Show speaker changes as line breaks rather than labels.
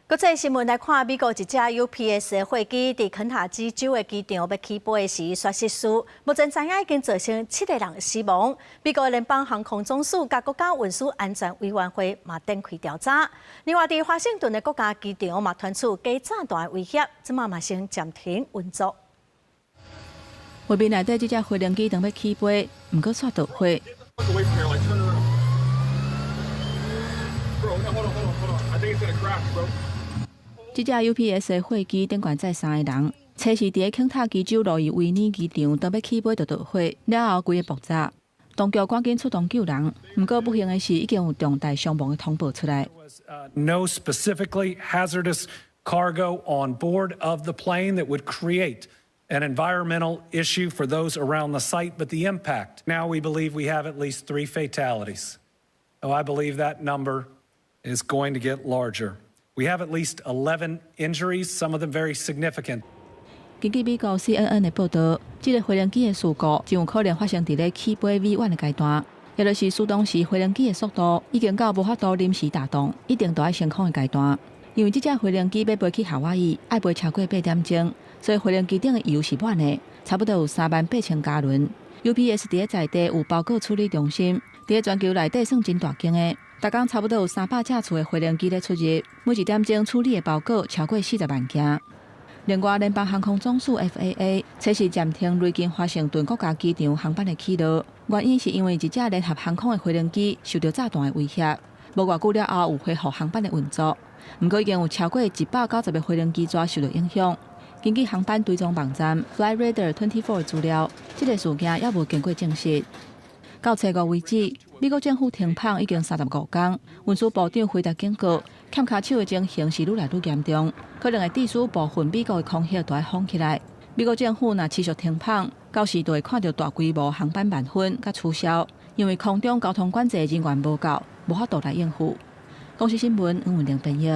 国际新闻来看，美国一架 UPS 的飞机伫肯塔基州的机场要起飞时摔失事，目前知影已经造成7个人死亡。美国联邦航空总署甲国家运输安全委员会嘛展开调查。另外，伫华盛顿的国家机场嘛传出加炸弹的威胁，即马嘛先暂停运作。
画面内底这架飞行机当要起飞，毋过煞倒火。 这架 UPS 的飞机顶悬载3个人，车是伫肯塔基州路易维尼机场，当要起飞就倒火，了后规个爆炸。当局赶紧出动救人，不过不幸的是已经有重大伤亡的通报出来。
No specifically hazardous cargo on board of the plane that would create an environmental issue for those around the site, but the impact. Now we believe we have at least 3 fatalities. Oh, I believe that number is going to get larger. We have at least 11 injuries, some of them very significant.
根据美国 CNN 的报道，这个飞行机的事故就有可能发生伫咧起飞 V1 的阶段，也就是始动时飞行机的速度已经到无法度临时打动，一定都要升空的阶段。因为这架飞行机要飞去夏威夷，要飞超过8点钟，所以飞行机顶的油是满的，差不多有38000加仑。UPS 伫咧在地有报告处理中心，伫咧全球内底算真大间的。 每天差不多有300架次的飞行机咧出入，每1点钟处理的报告超过40万件。另外，联邦航空总署 FAA 测试暂停瑞金华盛顿国家机场航班的起落，原因是因为一架联合航空的飞行机受到炸弹的威胁，无偌久了后有恢复航班的运作。不过，已经有超过190个飞行机组受到影响。根据航班追踪网站 Flightradar24 的资料，这个事件也无经过证实。 到7月为止，美国政府停跑已经35天。运输部长回答警告，欠卡手的情形是愈来愈严重，可能会致使部分美国的空隙都要封起来。美国政府若持续停跑，到时就会看到大规模航班慢分甲取消，因为空中交通管制人员无够，无法度来应付。公司新闻黄文玲编译。